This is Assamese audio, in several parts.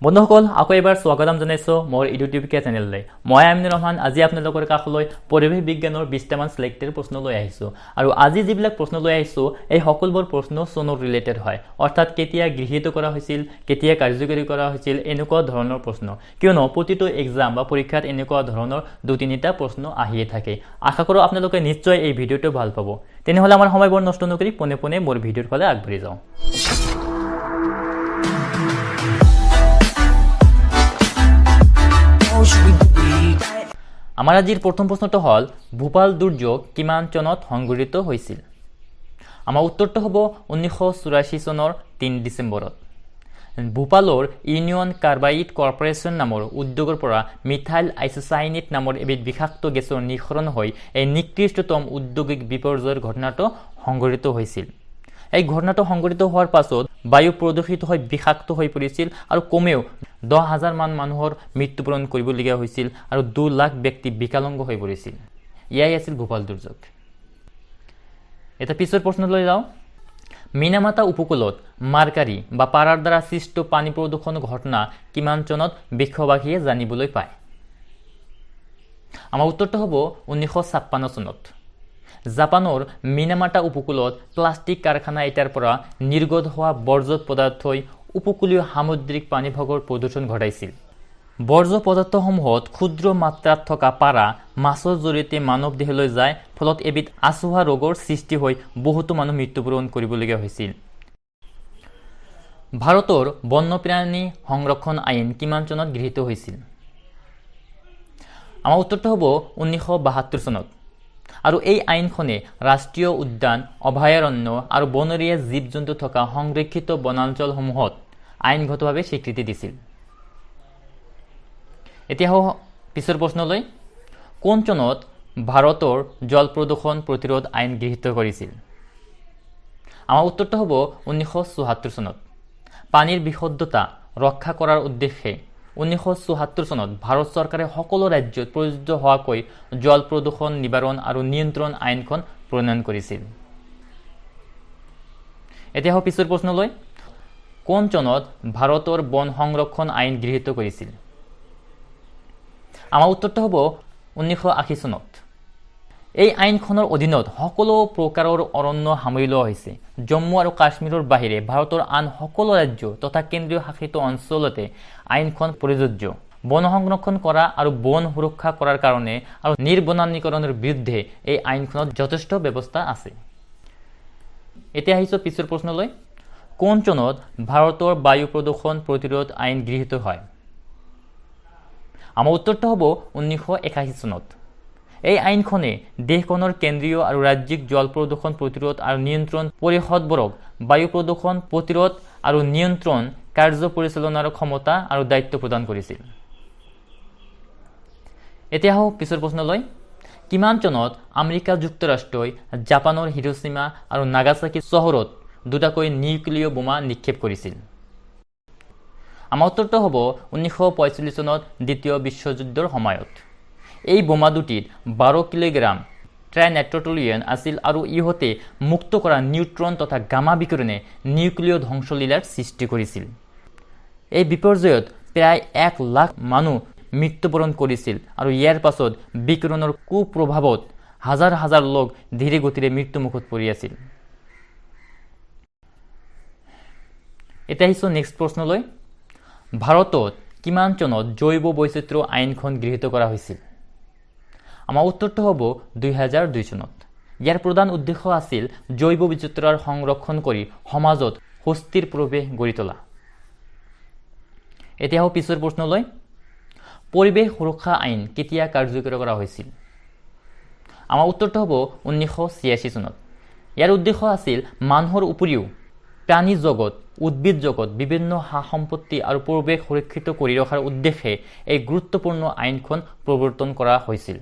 বন্ধুসকল আকৌ এবাৰ স্বাগতম জনাইছো মোৰ EDU TUBE CARE চেনেললৈ মই আমিনুৰ ৰহমান আজি আপোনালোকৰ কাষলৈ পৰিৱেশ বিজ্ঞানৰ 20টা মান সিলেক্টেড প্ৰশ্ন লৈ আহিছো আৰু আজি যিবিলাক প্ৰশ্ন লৈ আহিছো এই সকলোবোৰ প্ৰশ্ন চনৰ ৰিলেটেড হয় অৰ্থাৎ কেতিয়া গৃহীত কৰা হৈছিল কেতিয়া কাৰ্যকৰী কৰা হৈছিল এনেকুৱা ধৰণৰ প্ৰশ্ন কিয়নো প্ৰতিটো এক্সাম বা পৰীক্ষাত এনেকুৱা ধৰণৰ দুই-তিনিটা প্ৰশ্ন আহিয়ে থাকে আশা কৰো আপোনালোকে নিশ্চয় এই ভিডিওটো ভাল পাব তেনেহলে আমাৰ সময়বোৰ নষ্ট নকৰি পোনে পোনে মোৰ ভিডিওৰ ফালে আগবাঢ়ি যাওঁ আমাৰ আজিৰ প্ৰথম প্ৰশ্নটো হল ভূপাল দুৰ্যোগ কিমান চনত সংঘটিত হৈছিল আমাৰ উত্তৰটো হ'ব 1984 চনৰ 3 ডিসেম্বৰত ভূপালৰ ইউনিয়ন কাৰ্বাইড কৰ্পোৰেচন নামৰ উদ্যোগৰ পৰা মিথাইল আইসোসাইনেট নামৰ এবিধ বিষাক্ত গেছৰ নিঃসৰণ হৈ এই নিকৃষ্টতম উদ্যোগিক বিপৰ্যয়ৰ ঘটনাটো সংঘটিত হৈছিল এই ঘটনাটো সংঘটিত হোৱাৰ পাছত বায়ু প্ৰদূষিত হৈ বিষাক্ত হৈ পৰিছিল আৰু কমেও 10,000 মান মানুহৰ মৃত্যুবৰণ কৰিবলগীয়া হৈছিল আৰু 2 লাখ ব্যক্তি বিকলাঙ্গ হৈ পৰিছিল ইয়াই আছিল ভূপাল দুৰ্যোগ এটা পিছৰ প্ৰশ্নলৈ যাওঁ মিনামাতা উপকূলত মাৰ্কাৰী বা পাৰাৰ দ্বাৰা সৃষ্ট পানী প্ৰদূষণ ঘটনা কিমান চনত বিশ্ববাসীয়ে জানিবলৈ পায় আমাৰ উত্তৰটো হ'ব 1956 চনত জাপানৰ মিনামাতা উপকূলত প্লাষ্টিক কাৰখানা এটাৰ পৰা নিৰ্গত হোৱা বৰ্জ্য পদাৰ্থই উপকূলীয় সামুদ্ৰিক পানীভাগৰ প্ৰদূষণ ঘটাইছিল বৰ্জ্য পদাৰ্থসমূহত ক্ষুদ্ৰ মাত্ৰাত থকা পাৰা মাছৰ জৰিয়তে মানৱ দেহলৈ যায় ফলত এবিধ আচুহা ৰোগৰ সৃষ্টি হৈ বহুতো মানুহ মৃত্যুবৰণ কৰিবলগীয়া হৈছিল ভাৰতৰ বন্যপ্ৰাণী সংৰক্ষণ আইন কিমান চনত গৃহীত হৈছিল আমাৰ উত্তৰটো হ'ব 1972 চনত আৰু এই আইনখনে ৰাষ্ট্ৰীয় উদ্যান অভয়াৰণ্য আৰু বনৰীয়া জীৱ-জন্তু থকা সংৰক্ষিত বনাঞ্চলসমূহত আইনগতভাৱে স্বীকৃতি দিছিল এতিয়া পিছৰ প্ৰশ্নলৈ কোন চনত ভাৰতৰ জল প্ৰদূষণ প্ৰতিৰোধ আইন গৃহীত কৰিছিল আমাৰ উত্তৰটো হ'ব 1974 চনত পানীৰ বিশুদ্ধতা ৰক্ষা কৰাৰ উদ্দেশ্যে 1974 চনত ভাৰত চৰকাৰে সকলো ৰাজ্যত প্ৰযোজ্য হোৱাকৈ জল প্ৰদূষণ নিবাৰণ আৰু নিয়ন্ত্ৰণ আইনখন প্ৰণয়ন কৰিছিল এতিয়া পিছৰ প্ৰশ্নলৈ কোন চনত ভাৰতৰ বন সংৰক্ষণ আইন গৃহীত কৰিছিল আমাৰ উত্তৰটো হ'ব 1980 চনত এই আইনখনৰ অধীনত সকলো প্ৰকাৰৰ অৰণ্য সামৰি লোৱা হৈছে জম্মু আৰু কাশ্মীৰৰ বাহিৰে ভাৰতৰ আন সকলো ৰাজ্য তথা কেন্দ্ৰীয় শাসিত অঞ্চলতে আইনখন প্ৰযোজ্য বন সংৰক্ষণ কৰা আৰু বন সুৰক্ষা কৰাৰ কাৰণে আৰু নিৰ্বনানীকৰণৰ বিৰুদ্ধে এই আইনখনত যথেষ্ট ব্যৱস্থা আছে এতিয়া আহিছো পিছৰ প্ৰশ্নলৈ কোন চনত ভাৰতৰ বায়ু প্ৰদূষণ প্ৰতিৰোধ আইন গৃহীত হয় আমাৰ উত্তৰটো হ'ব 1981 চনত এই আইনখনে দেশখনৰ কেন্দ্ৰীয় আৰু ৰাজ্যিক জল প্ৰদূষণ প্ৰতিৰোধ আৰু নিয়ন্ত্ৰণ পৰিষদবোৰক বায়ু প্ৰদূষণ প্ৰতিৰোধ আৰু নিয়ন্ত্ৰণ কাৰ্য পৰিচালনাৰ ক্ষমতা আৰু দায়িত্ব প্ৰদান কৰিছিল এতিয়া পিছৰ প্ৰশ্নলৈ কিমান চনত আমেৰিকা যুক্তৰাষ্ট্ৰই জাপানৰ হিৰোশ্বিমা আৰু নাগাসাকি চহৰত দুটাকৈ নিউক্লিয় বোমা নিক্ষেপ কৰিছিল আমাৰ উত্তৰটো হ'ব 1945 চনত দ্বিতীয় বিশ্বযুদ্ধৰ সময়ত এই বোমা দুটিত 12 কিলোগ্ৰাম ট্ৰাইনাইট্ৰটলিয়ান আছিল আৰু ইহঁতে মুক্ত কৰা নিউট্ৰন তথা গামা বিকিৰণে নিউক্লিয় ধ্বংসলীলাৰ সৃষ্টি কৰিছিল এই বিপৰ্যয়ত প্ৰায় 1 লাখ মানুহ মৃত্যুবৰণ কৰিছিল আৰু ইয়াৰ পাছত বিকিৰণৰ কুপ্ৰভাৱত হাজাৰ হাজাৰ লোক ধীৰে গতিৰে মৃত্যুমুখত পৰি আছিল এতিয়া আহিছো নেক্সট প্ৰশ্নলৈ ভাৰতত কিমান চনত জৈৱ বৈচিত্ৰ্য আইনখন গৃহীত কৰা হৈছিল আমাৰ উত্তৰটো হ'ব 2002 চনত ইয়াৰ প্ৰধান উদ্দেশ্য আছিল জৈৱ বৈচিত্ৰ্যৰ সংৰক্ষণ কৰি সমাজত সুস্থিৰ পৰিৱেশ গঢ়ি তোলা এতিয়া পিছৰ প্ৰশ্নলৈ পৰিৱেশ সুৰক্ষা আইন কেতিয়া কাৰ্যকৰী কৰা হৈছিল আমাৰ উত্তৰটো হ'ব 1986 চনত ইয়াৰ উদ্দেশ্য আছিল মানুহৰ উপৰিও প্ৰাণী জগত উদ্ভিদ জগত বিভিন্ন সম্পত্তি আৰু পৰিৱেশ সুৰক্ষিত কৰি ৰখাৰ উদ্দেশ্যে এই গুৰুত্বপূৰ্ণ আইনখন প্ৰৱৰ্তন কৰা হৈছিল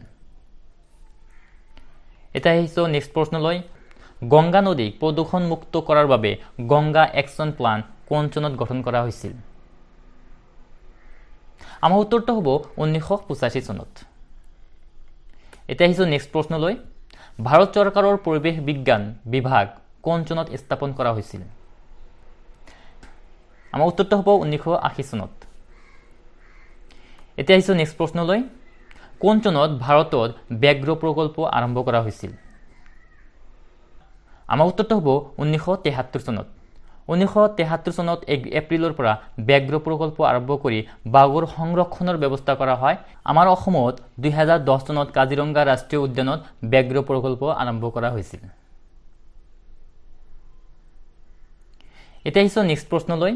এটা আহিছো নেক্সট প্ৰশ্নলৈ গংগা নদীক প্ৰদূষণ মুক্ত কৰাৰ বাবে গংগা একশ্যন প্লান কোন চনত গঠন কৰা হৈছিল আমাৰ উত্তৰটো হ'ব 1985 চনত এটা আহিছো নেক্সট প্ৰশ্নলৈ ভাৰত চৰকাৰৰ পৰিৱেশ বিজ্ঞান বিভাগ কোন চনত স্থাপন কৰা হৈছিল আমাৰ উত্তৰটো হ'ব 1980 চনত এতিয়া আহিছোঁ নেক্সট প্ৰশ্নলৈ কোন চনত ভাৰতত ব্যাঘ্ৰ প্ৰকল্প আৰম্ভ কৰা হৈছিল আমাৰ উত্তৰটো হ'ব 1973 চনত 1973 চনত এপ্ৰিলৰ পৰা ব্যাঘ্ৰ প্ৰকল্প আৰম্ভ কৰি বাঘৰ সংৰক্ষণৰ ব্যৱস্থা কৰা হয় আমাৰ অসমত 2010 চনত কাজিৰঙা ৰাষ্ট্ৰীয় উদ্যানত ব্যাঘ্ৰ প্ৰকল্প আৰম্ভ কৰা হৈছিল এতিয়া আহিছোঁ নেক্সট প্ৰশ্নলৈ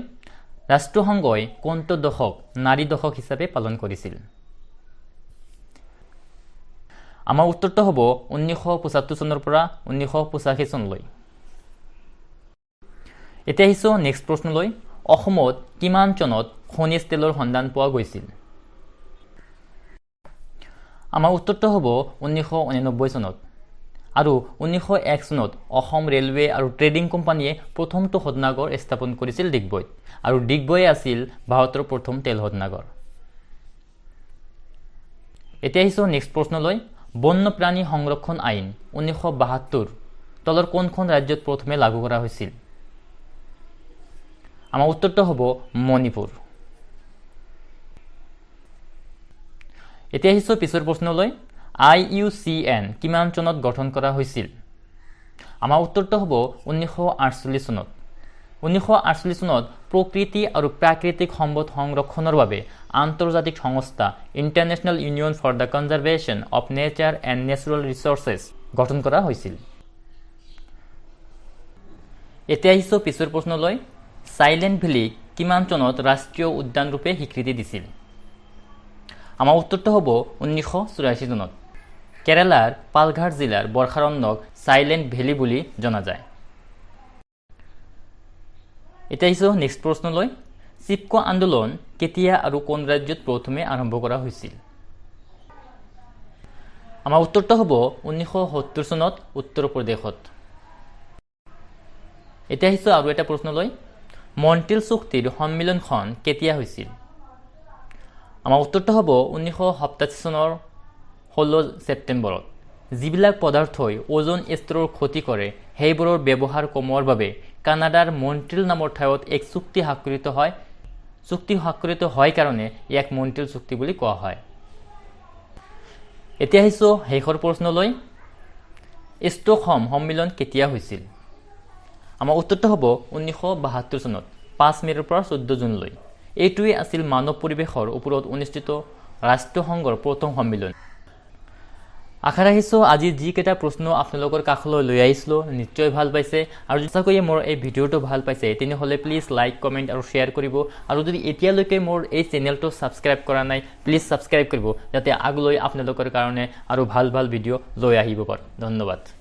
ৰাষ্ট্ৰসংঘই কোনটো দশক নাৰী দশক হিচাপে পালন কৰিছিল আমাৰ উত্তৰটো হ'ব 1975 চনৰ পৰা 1985 চনলৈ এতিয়া আহিছোঁ নেক্সট প্ৰশ্নলৈ অসমত কিমান চনত খনিজ তেলৰ সন্ধান পোৱা গৈছিল আমাৰ উত্তৰটো হ'ব 1989 চনত আৰু 1901 চনত অসম ৰেলৱে আৰু ট্ৰেডিং কোম্পানীয়ে প্ৰথমটো শোধনাগাৰ স্থাপন কৰিছিল ডিগবৈত আৰু ডিগবৈ আছিল ভাৰতৰ প্ৰথম তেল শোধনাগাৰ এতিয়া আহিছোঁ নেক্সট প্ৰশ্নলৈ বন্যপ্ৰাণী সংৰক্ষণ আইন 1972 তলৰ কোনখন ৰাজ্যত প্ৰথমে লাগু কৰা হৈছিল আমাৰ উত্তৰটো হ'ব মণিপুৰ এতিয়া আহিছোঁ পিছৰ প্ৰশ্নলৈ IUCN কিমান চনত গঠন কৰা হৈছিল আমাৰ উত্তৰটো হ'ব 1948 চনত 1948 চনত প্ৰকৃতি আৰু প্ৰাকৃতিক সম্পদ সংৰক্ষণৰ বাবে আন্তৰ্জাতিক সংস্থা international union for the conservation of nature and natural resources গঠন কৰা হৈছিল এতিয়া আহিছোঁ পিছৰ প্ৰশ্নলৈ সাইলেণ্ট ভেলী কিমান চনত ৰাষ্ট্ৰীয় উদ্যান ৰূপে স্বীকৃতি দিছিল আমাৰ উত্তৰটো হ'ব 1984 চনত কেৰালাৰ পালঘাট জিলাৰ বৰ্ষাৰণ্যক সাইলেণ্ট ভেলী বুলি জনা যায় এতিয়া আহিছোঁ নেক্সট প্ৰশ্নলৈ চিপকো আন্দোলন কেতিয়া আৰু কোন ৰাজ্যত প্ৰথমে আৰম্ভ কৰা হৈছিল আমাৰ উত্তৰটো হ'ব 1970 চনত উত্তৰ প্ৰদেশত এতিয়া আহিছোঁ আৰু এটা প্ৰশ্নলৈ মন্ট্ৰিল চুক্তিৰ সন্মিলনখন কেতিয়া হৈছিল আমাৰ উত্তৰটো হ'ব 1987 চনৰ 16 ছেপ্টেম্বৰত যিবিলাক পদাৰ্থই ওজন স্তৰৰ ক্ষতি কৰে সেইবোৰৰ ব্যৱহাৰ কমোৱাৰ বাবে কানাডাৰ মন্ট্ৰিল নামৰ ঠাইত এক চুক্তি স্বাক্ষৰিত হয় কাৰণে ইয়াক মন্ট্ৰিল চুক্তি বুলি কোৱা হয় এতিয়া আহিছোঁ শেষৰ প্ৰশ্নলৈ ষ্টকহোম সন্মিলন কেতিয়া হৈছিল আমাৰ উত্তৰটো হ'ব 1972 চনত 5 মে'ৰ পৰা 14 জুনলৈ এইটোৱে আছিল মানৱ পৰিৱেশৰ ওপৰত অনুষ্ঠিত ৰাষ্ট্ৰসংঘৰ প্ৰথম সন্মিলন আশা ৰাখিছোঁ আজি যিকেইটা প্ৰশ্ন আপোনালোকৰ কাষলৈ লৈ আহিছিলোঁ নিশ্চয় ভাল পাইছে আৰু সঁচাকৈয়ে মোৰ এই ভিডিঅ'টো ভাল পাইছে তেনেহ'লে প্লিজ লাইক কমেণ্ট আৰু শ্বেয়াৰ কৰিব আৰু যদি এতিয়ালৈকে মোৰ এই চেনেলটো ছাবস্ক্ৰাইব কৰা নাই প্লিজ ছাবস্ক্ৰাইব কৰিব যাতে আগলৈ আপোনালোকৰ কাৰণে আৰু ভাল ভাল ভিডিঅ' লৈ আহিব পাৰোঁ ধন্যবাদ